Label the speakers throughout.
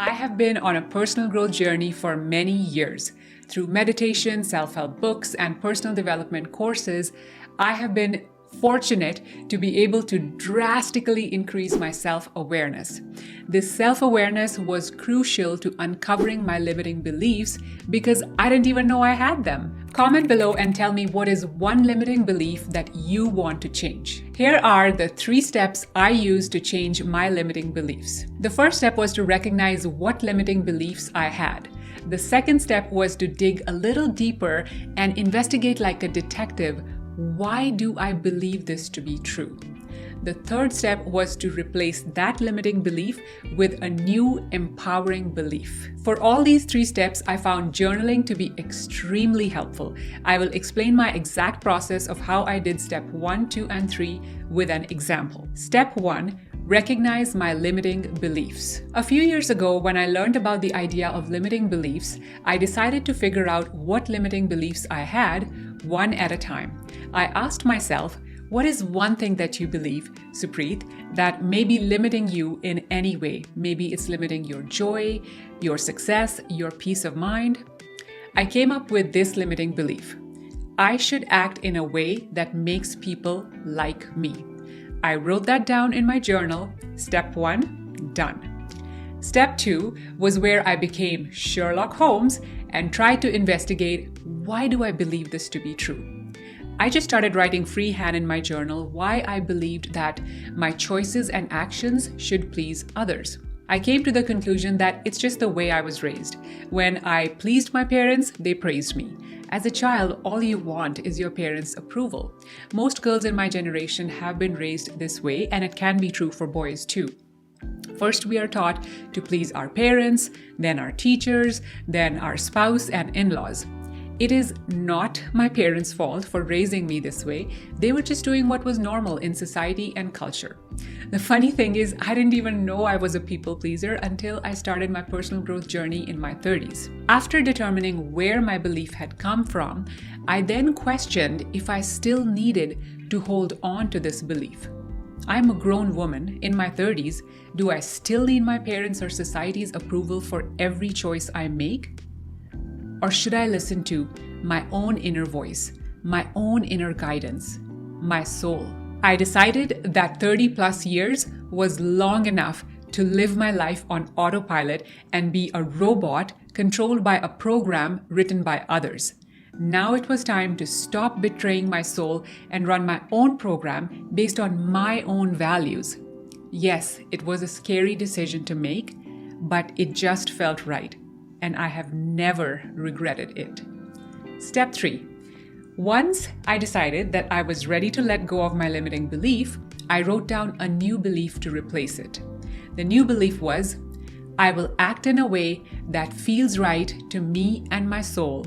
Speaker 1: I have been on a personal growth journey for many years. Through meditation, self-help books, and personal development courses, I have been fortunate to be able to drastically increase my self-awareness. This self-awareness was crucial to uncovering my limiting beliefs because I didn't even know I had them. Comment below and tell me what is one limiting belief that you want to change. Here are the 3 steps I used to change my limiting beliefs. The first step was to recognize what limiting beliefs I had. The second step was to dig a little deeper and investigate like a detective. Why do I believe this to be true? The third step was to replace that limiting belief with a new empowering belief. For all these 3 steps, I found journaling to be extremely helpful. I will explain my exact process of how I did step 1, 2, and 3 with an example. Step 1. Recognize my limiting beliefs. A few years ago, when I learned about the idea of limiting beliefs, I decided to figure out what limiting beliefs I had, one at a time. I asked myself, what is one thing that you believe, Supreet, that may be limiting you in any way? Maybe it's limiting your joy, your success, your peace of mind. I came up with this limiting belief. I should act in a way that makes people like me. I wrote that down in my journal. Step 1, done. Step 2 was where I became Sherlock Holmes and tried to investigate, why do I believe this to be true? I just started writing freehand in my journal why I believed that my choices and actions should please others. I came to the conclusion that it's just the way I was raised. When I pleased my parents, they praised me. As a child, all you want is your parents' approval. Most girls in my generation have been raised this way, and it can be true for boys too. First, we are taught to please our parents, then our teachers, then our spouse and in-laws. It is not my parents' fault for raising me this way. They were just doing what was normal in society and culture. The funny thing is, I didn't even know I was a people pleaser until I started my personal growth journey in my 30s. After determining where my belief had come from, I then questioned if I still needed to hold on to this belief. I'm a grown woman in my 30s. Do I still need my parents' or society's approval for every choice I make? Or should I listen to my own inner voice, my own inner guidance, my soul? I decided that 30 plus years was long enough to live my life on autopilot and be a robot controlled by a program written by others. Now it was time to stop betraying my soul and run my own program based on my own values. Yes, it was a scary decision to make, but it just felt right. And I have never regretted it. Step 3. Once I decided that I was ready to let go of my limiting belief, I wrote down a new belief to replace it. The new belief was, I will act in a way that feels right to me and my soul,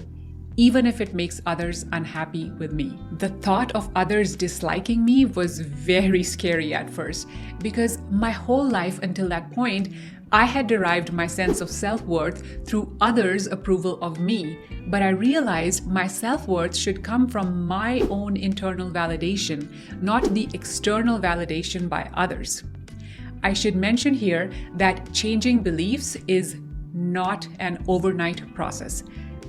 Speaker 1: even if it makes others unhappy with me. The thought of others disliking me was very scary at first, because my whole life until that point, I had derived my sense of self-worth through others' approval of me, but I realized my self-worth should come from my own internal validation, not the external validation by others. I should mention here that changing beliefs is not an overnight process.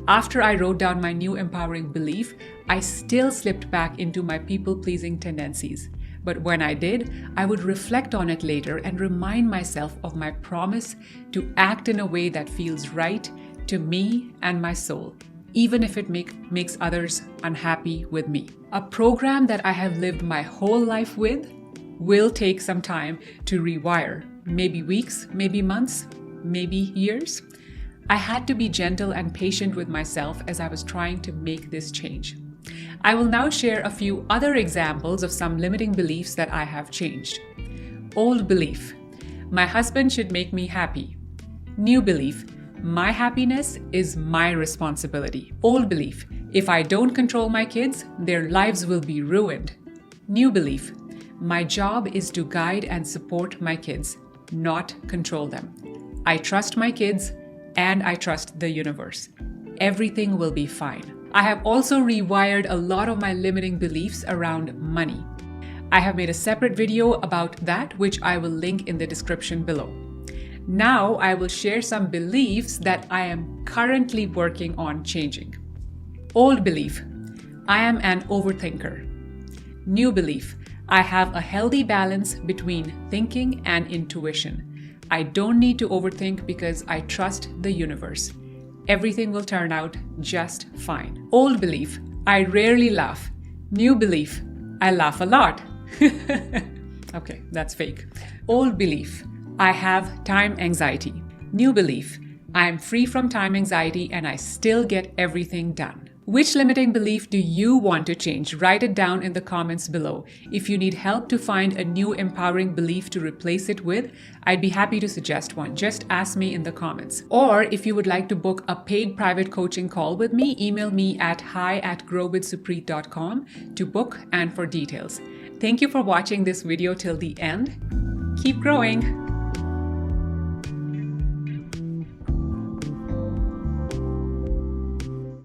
Speaker 1: After I wrote down my new empowering belief, I still slipped back into my people-pleasing tendencies. But when I did, I would reflect on it later and remind myself of my promise to act in a way that feels right to me and my soul, even if it makes others unhappy with me. A program that I have lived my whole life with will take some time to rewire, maybe weeks, maybe months, maybe years. I had to be gentle and patient with myself as I was trying to make this change. I will now share a few other examples of some limiting beliefs that I have changed. Old belief: my husband should make me happy. New belief: my happiness is my responsibility. Old belief: if I don't control my kids, their lives will be ruined. New belief: my job is to guide and support my kids, not control them. I trust my kids and I trust the universe. Everything will be fine. I have also rewired a lot of my limiting beliefs around money. I have made a separate video about that, which I will link in the description below. Now I will share some beliefs that I am currently working on changing. Old belief: I am an overthinker. New belief: I have a healthy balance between thinking and intuition. I don't need to overthink because I trust the universe. Everything will turn out just fine. Old belief: I rarely laugh. New belief: I laugh a lot. Okay, that's fake. Old belief: I have time anxiety. New belief: I am free from time anxiety and I still get everything done. Which limiting belief do you want to change? Write it down in the comments below. If you need help to find a new empowering belief to replace it with, I'd be happy to suggest one. Just ask me in the comments. Or if you would like to book a paid private coaching call with me, email me at hi@growwithsupreet.com to book and for details. Thank you for watching this video till the end. Keep growing.